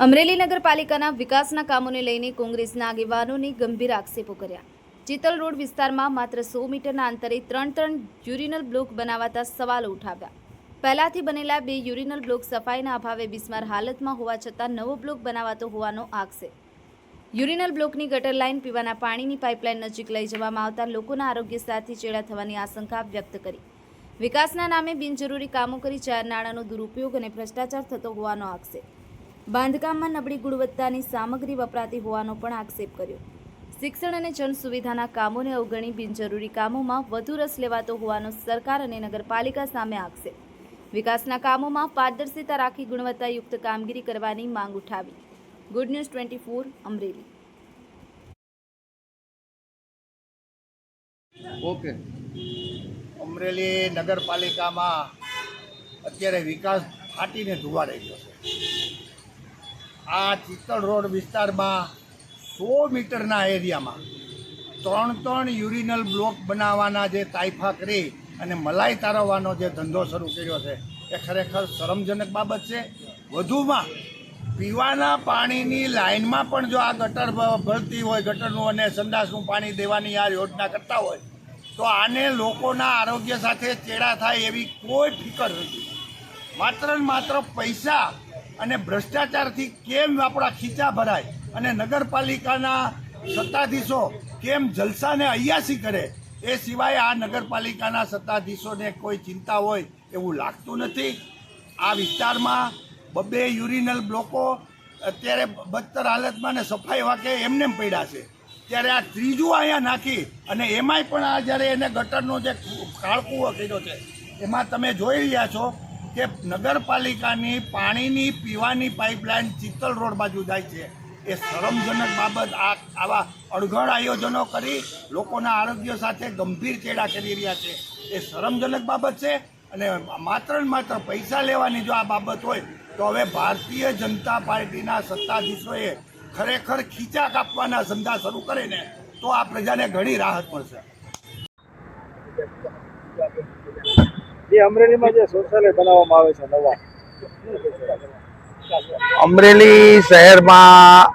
અમરેલી નગરપાલિકાના વિકાસના કામોને લઈને કોંગ્રેસના આગેવાનોને ગંભીર આક્ષેપો કર્યા। ચિત્તલ રોડ વિસ્તારમાં માત્ર 100 મીટરના અંતરે ત્રણ યુરિનલ બ્લોક બનાવાતા સવાલો ઉઠાવ્યા। પહેલાથી બનેલા 2 યુરિનલ બ્લોક સફાઈના અભાવે બિસ્માર હાલતમાં હોવા છતાં નવો બ્લોક બનાવાતો હોવાનો આક્ષેપ। યુરિનલ બ્લોકની ગટર લાઇન પીવાના પાણીની પાઇપલાઇન નજીક લઈ જવામાં આવતા લોકોના આરોગ્ય સાથે ચેડા થવાની આશંકા વ્યક્ત કરી। વિકાસના નામે બિનજરૂરી કામો કરી જાહેર નાણાંનો દુરુપયોગ અને ભ્રષ્ટાચાર થતો હોવાનો આક્ષેપ। બાંધકામમાં નબળી ગુણવત્તાની સામગ્રી વપરાતી હોવાનો પણ આક્ષેપ કર્યો। શિક્ષણ અને જન સુવિધાના કામોને અવગણી બિનજરૂરી કામોમાં વધુ રસ લેવાતો હોવાનો સરકાર અને નગરપાલિકા સામે આક્ષેપ। વિકાસના કામોમાં પારદર્શિતા રાખી ગુણવત્તાયુક્ત કામગીરી કરવાની માંગ ઉઠાવી। Good news 24 Amreli. Okay, Amreli નગરપાલિકામાં અત્યારે વિકાસ ફાટીને ધુવાડાઈ ગયો છે। આ ચિત્તલ રોડ વિસ્તારમાં 100 મીટરના એરિયામાં ત્રણ યુરિનલ બ્લોક બનાવવાના જે તાઇફા કરી અને મલાઈ તારવવાનો જે ધંધો શરૂ કર્યો છે એ ખરેખર શરમજનક બાબત છે। વધુમાં પીવાના પાણીની લાઇનમાં પણ જો આ ગટર ભરતી હોય, ગટરનું અને સંડાસનું પાણી દેવાની આ યોજના કરતા હોય તો આને લોકોના આરોગ્ય સાથે ચેડા થાય એવી કોઈ ફિકર નથી। માત્ર ને માત્ર પૈસા અને ભ્રષ્ટાચારથી કેમ આપણા ખીચા ભરાય અને નગરપાલિકાના સત્તાધીશો કેમ જલસાને અયાસી કરે એ સિવાય આ નગરપાલિકાના સત્તાધીશોને કોઈ ચિંતા હોય એવું લાગતું નથી। આ વિસ્તારમાં 2 યુરિનલ બ્લોકો અત્યારે બદતર હાલતમાં ને સફાઈ વાકે એમને પડ્યા છે, ત્યારે આ ત્રીજું અહીંયા નાખી અને એમાંય પણ આ જ્યારે એને ગટરનો જે કાળકૂવો કર્યો છે એમાં તમે જોઈ રહ્યા છો કે નગરપાલિકાની પાણીની પીવાની પાઇપલાઇન ચિત્તલ રોડ બાજુ જાય છે। એ શરમજનક બાબત। આવા અણઘડ આયોજનો કરી લોકોના આરોગ્ય સાથે ગંભીર ચેડા કરી રહ્યા છે એ શરમજનક બાબત છે। અને માત્ર ને માત્ર પૈસા લેવાની જો આ બાબત હોય તો હવે ભારતીય જનતા પાર્ટીના સત્તાધીશોએ ખરેખર ખીચા કાપવાના ધંધા શરૂ કરે ને તો આ પ્રજાને ઘણી રાહત મળશે। અમરેલીમાં જે શૌચાલય બનાવવામાં આવે છે નવા, અમરેલી શહેરમાં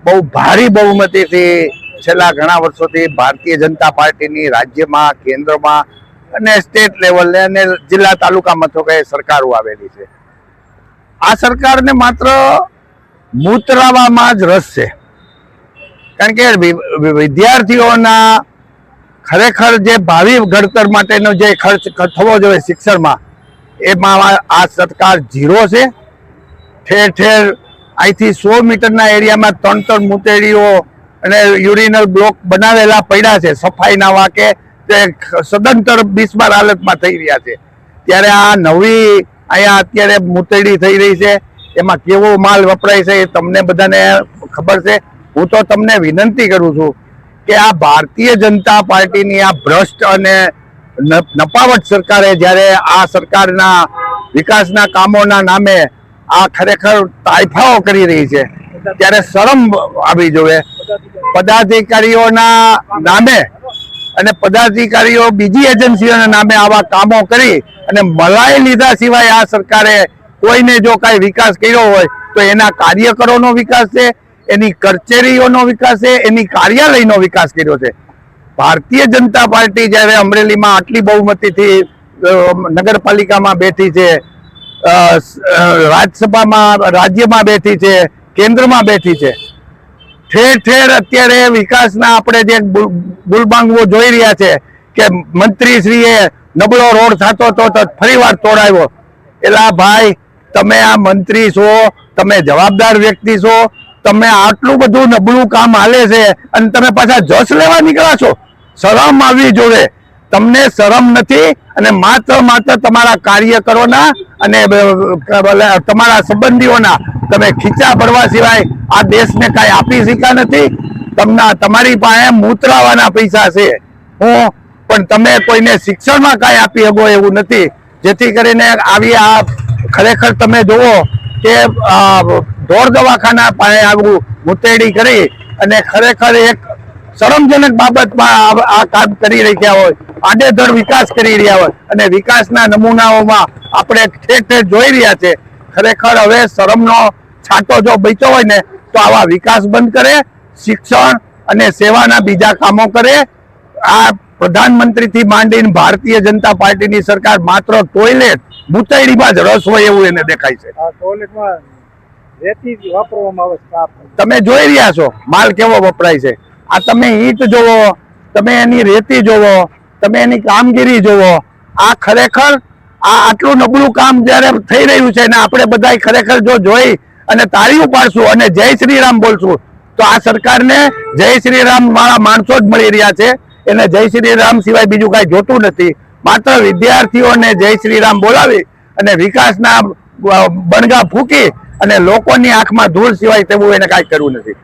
બહુ ભારી બહુમતીથી છેલ્લા ઘણા વર્ષોથી ભારતીય જનતા પાર્ટીની રાજ્યમાં, કેન્દ્રમાં અને સ્ટેટ લેવલે અને જિલ્લા તાલુકા મથકે સરકારો આવેલી છે। આ સરકારને માત્ર મૂતરાવામાં જ રસ છે, કારણ કે વિદ્યાર્થીઓના ખરેખર જે ભાવિ ઘડતર માટેનો જે ખર્ચ થવો જોઈએ શિક્ષણમાં એમાં આ સરકાર ઝીરો છે। ઠેર ઠેર અહીંથી 100 મીટરના એરિયામાં 3 મૂતેડીઓ અને યુરિનલ બ્લોક બનાવેલા પડ્યા છે, સફાઈના વાકે તે સદંતર બિસ્માર હાલતમાં થઈ રહ્યા છે। ત્યારે આ નવી અહીંયા અત્યારે મૂતેડી થઈ રહી છે એમાં કેવો માલ વપરાય છે એ તમને બધાને ખબર છે। હું તો તમને વિનંતી કરું છું કે આ ભારતીય જનતા પાર્ટીની આ ભ્રષ્ટ અને નપાવટ સરકારે જ્યારે આ સરકારના વિકાસના કામોના નામે આ ખરેખર તાઇફાઓ કરી રહી છે ત્યારે શરમ આવી જોઈએ। પદાધિકારીઓના નામે અને પદાધિકારીઓ બીજી એજન્સીઓના નામે આવા કામો કરી અને મલાઈ લીધા સિવાય આ સરકારે કોઈને જો કાંઈ વિકાસ કર્યો હોય તો એના કાર્યકરોનો વિકાસ છે, એની કચેરીઓનો વિકાસ છે, એની કાર્યાલયનો વિકાસ કર્યો છે। ભારતીય જનતા પાર્ટી જ્યારે અમરેલીમાં આટલી બહુમતીથી નગરપાલિકામાં બેઠી છે, રાજ્યસભામાં રાજ્યમાં બેઠી છે, કેન્દ્રમાં બેઠી છે, ઠેર ઠેર અત્યારે વિકાસના આપણે જે ગુલબાંગવો જોઈ રહ્યા છે કે મંત્રીશ્રીએ નબળો રોડ થતો તો ફરીવાર તોડાવ્યો। એલા ભાઈ, તમે આ મંત્રી છો, તમે જવાબદાર વ્યક્તિ છો, તમે આટલું બધું નબળું કામ હાલે છે અને તમે પાછા જશ લેવા નીકળ્યા છો? શરમ આવવી જોઈએ। તમને શરમ નથી અને માત્ર તમારા કાર્યકરોના અને તમારા સંબંધીઓના તમે ખીચા ભરવા સિવાય આ દેશને કાંઈ આપી શક્યા નથી। તમારી પાસે મૂતરાવાના પૈસા છે પણ તમે કોઈને શિક્ષણમાં કાંઈ આપી શકો એવું નથી, જેથી કરીને આવી આ ખરેખર તમે જુઓ કે ઢોર દવાખાના પાસે આવું મૂતેડી કરી અને ખરેખર એક શરમજનક બાબતમાં આ કામ કરી રહ્યા હોય, આડેધડ વિકાસ કરી રહ્યા હોય અને વિકાસના નમૂનાઓમાં આપણે ઠેર ઠેર જોઈ રહ્યા છે। ખરેખર હવે શરમનો છાંટો જો બચ્યો હોય ને તો આવા વિકાસ બંધ કરે, શિક્ષણ અને સેવાના બીજા કામો કરે. આ પ્રધાનમંત્રીથી માંડીને ભારતીય જનતા પાર્ટીની સરકાર માત્ર ટોયલેટ બુતેડીમાં જ રસ હોય એવું એને દેખાય છે. આ ટોયલેટમાં રેતી જ વાપરવામાં આવે છે સાફ. તમે જોઈ રહ્યા છો માલ કેવો વપરાય છે. આ તમે ઈંટ જોવો, તમે એની રેતી જોવો, તમે એની કામગીરી જોવો. આ ખરેખર આ આટલું નબળું કામ જ્યારે થઈ રહ્યું છે ને આપણે બધા ખરેખર જો જોઈ અને તાળીઓ પાડશું અને જય શ્રી રામ બોલશું તો આ સરકારને જય શ્રી રામ વાળા માણસો જ મળી રહ્યા છે. એને જય શ્રી રામ સિવાય બીજું કાંઈ જોતું નથી. માત્ર વિદ્યાર્થીઓને જય શ્રી રામ બોલાવી અને વિકાસના બણગા ફૂંકી અને લોકોની આંખમાં ધૂળ સિવાય તેવું એને કાંઈ કરવું નથી.